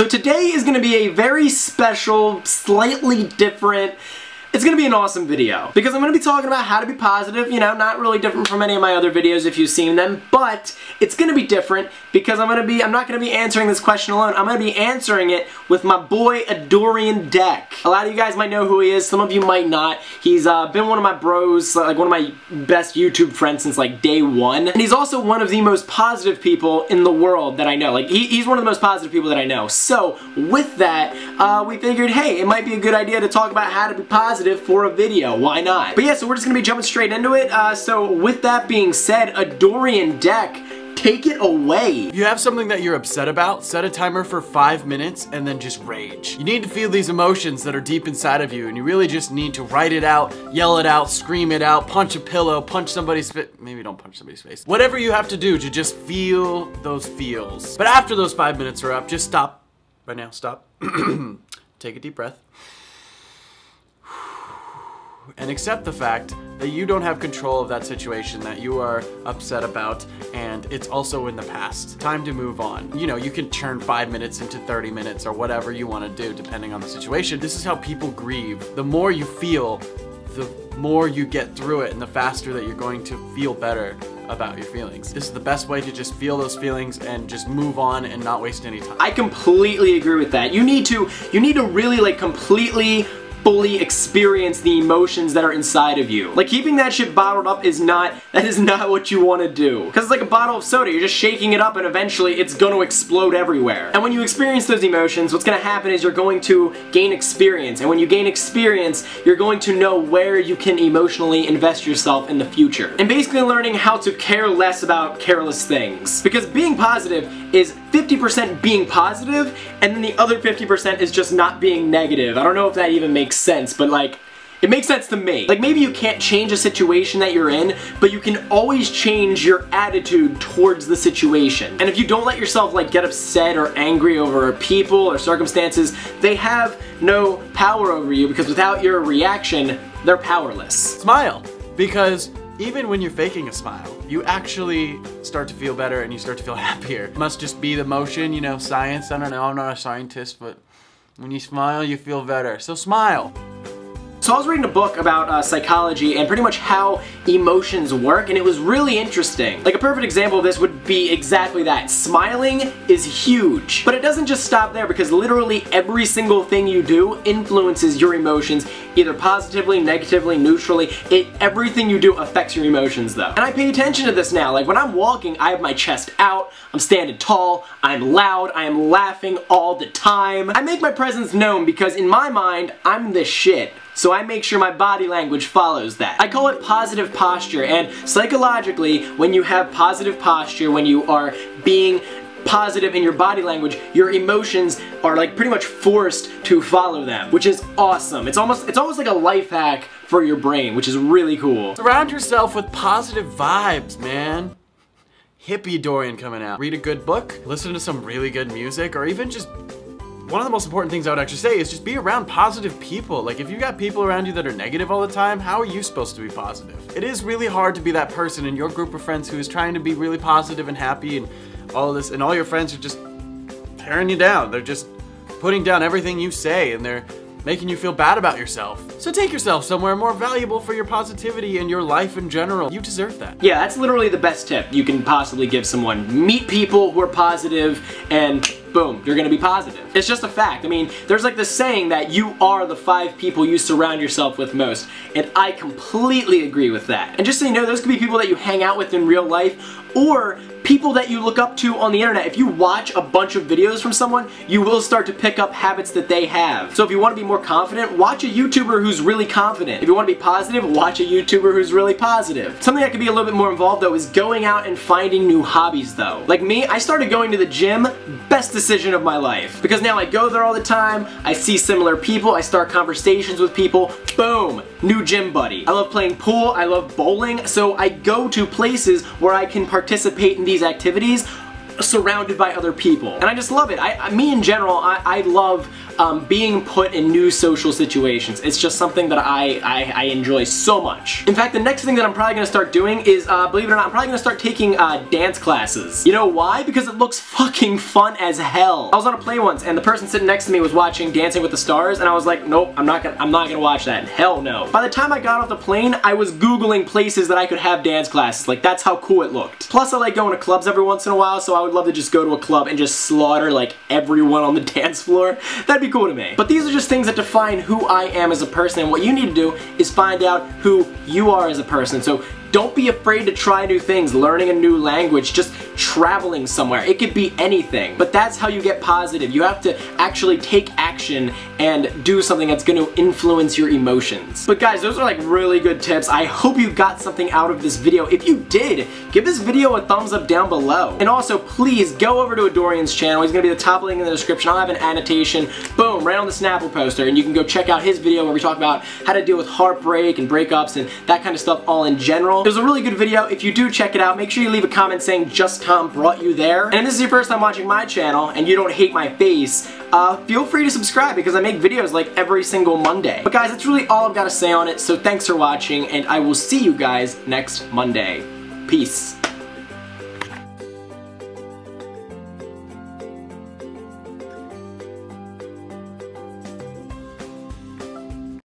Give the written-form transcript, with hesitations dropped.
So today is going to be a very special, slightly different, it's going to be an awesome video. Because I'm going to be talking about how to be positive, you know, not really different from any of my other videos if you've seen them, but it's going to be different because I'm not going to be answering this question alone. I'm going to be answering it with my boy Adorian Deck. A lot of you guys might know who he is, some of you might not. He's been one of my bros, like one of my best YouTube friends since like day one. And he's also one of the most positive people in the world that I know. Like he's one of the most positive people that I know. So with that, we figured, hey, it might be a good idea to talk about how to be positive for a video. Why not? But yeah, so we're just gonna be jumping straight into it. So with that being said, Adorian Deck, take it away. If you have something that you're upset about, set a timer for 5 minutes and then just rage. You need to feel these emotions that are deep inside of you, and you really just need to write it out, yell it out, scream it out, punch a pillow, punch somebody's face. Maybe don't punch somebody's face. Whatever you have to do to just feel those feels. But after those 5 minutes are up, just stop. Right now, stop. Take a deep breath. And accept the fact that you don't have control of that situation that you are upset about, and it's also in the past. Time to move on. You know, you can turn 5 minutes into 30 minutes or whatever you want to do depending on the situation. This is how people grieve. The more you feel, the more you get through it and the faster that you're going to feel better about your feelings. This is the best way to just feel those feelings and just move on and not waste any time. I completely agree with that. You need to really like completely fully experience the emotions that are inside of you. Like keeping that shit bottled up is not what you want to do. Because it's like a bottle of soda, you're just shaking it up and eventually it's going to explode everywhere. And when you experience those emotions, what's going to happen is you're going to gain experience. And when you gain experience, you're going to know where you can emotionally invest yourself in the future. And basically learning how to care less about careless things. Because being positive is 50% being positive, and then the other 50% is just not being negative. I don't know if that even makes sense, but like, it makes sense to me. Like maybe you can't change a situation that you're in, but you can always change your attitude towards the situation. And if you don't let yourself like get upset or angry over people or circumstances, they have no power over you because without your reaction, they're powerless. Smile, because even when you're faking a smile, you actually start to feel better and you start to feel happier. It must just be the motion, you know, science, I don't know, I'm not a scientist, but when you smile, you feel better. So smile. So I was reading a book about psychology and pretty much how emotions work, and it was really interesting. Like a perfect example of this would be exactly that. Smiling is huge. But it doesn't just stop there because literally every single thing you do influences your emotions, either positively, negatively, neutrally. Everything you do affects your emotions though. And I pay attention to this now. Like when I'm walking, I have my chest out, I'm standing tall, I'm loud, I am laughing all the time. I make my presence known because in my mind, I'm the shit. So I make sure my body language follows that. I call it positive posture, and psychologically, when you have positive posture, when you are being positive in your body language, your emotions are like pretty much forced to follow them, which is awesome. It's almost like a life hack for your brain, which is really cool. Surround yourself with positive vibes, man. Hippie Adorian coming out. Read a good book, listen to some really good music, or even just one of the most important things I would actually say is just be around positive people. Like if you got people around you that are negative all the time, how are you supposed to be positive? It is really hard to be that person in your group of friends who is trying to be really positive and happy and all of this, and all your friends are just tearing you down. They're just putting down everything you say, and they're making you feel bad about yourself. So take yourself somewhere more valuable for your positivity and your life in general. You deserve that. Yeah, that's literally the best tip you can possibly give someone. Meet people who are positive and boom, you're gonna be positive. It's just a fact. I mean, there's like this saying that you are the 5 people you surround yourself with most, and I completely agree with that. And just so you know, those could be people that you hang out with in real life, or people that you look up to on the internet. If you watch a bunch of videos from someone, you will start to pick up habits that they have. So if you want to be more confident, watch a YouTuber who's really confident. If you want to be positive, watch a YouTuber who's really positive. Something that could be a little bit more involved though is going out and finding new hobbies though. Like me, I started going to the gym, best decision of my life. Because now I go there all the time, I see similar people, I start conversations with people, boom, new gym buddy. I love playing pool, I love bowling, so I go to places where I can participate in these activities surrounded by other people. And I just love it. Me in general, I love being put in new social situations. It's just something that I enjoy so much. In fact, the next thing that I'm probably going to start doing is, believe it or not, I'm probably going to start taking dance classes. You know why? Because it looks fucking fun as hell. I was on a plane once and the person sitting next to me was watching Dancing with the Stars and I was like, nope, I'm not gonna watch that. Hell no. By the time I got off the plane, I was Googling places that I could have dance classes. Like, that's how cool it looked. Plus, I like going to clubs every once in a while, so I would love to just go to a club and just slaughter, like, everyone on the dance floor. That'd be cool to me. But these are just things that define who I am as a person, and what you need to do is find out who you are as a person. So don't be afraid to try new things, learning a new language, just traveling somewhere. It could be anything, but that's how you get positive. You have to actually take action and do something that's going to influence your emotions. But guys, those are like really good tips. I hope you got something out of this video. If you did, give this video a thumbs up down below. And also, please go over to Adorian's channel. He's going to be the top link in the description. I'll have an annotation, boom, right on the Snapple poster, and you can go check out his video where we talk about how to deal with heartbreak and breakups and that kind of stuff all in general. It was a really good video. If you do check it out, make sure you leave a comment saying Just Tom brought you there. And if this is your first time watching my channel and you don't hate my face, feel free to subscribe because I make videos like every single Monday. But guys, that's really all I've got to say on it, so thanks for watching and I will see you guys next Monday. Peace.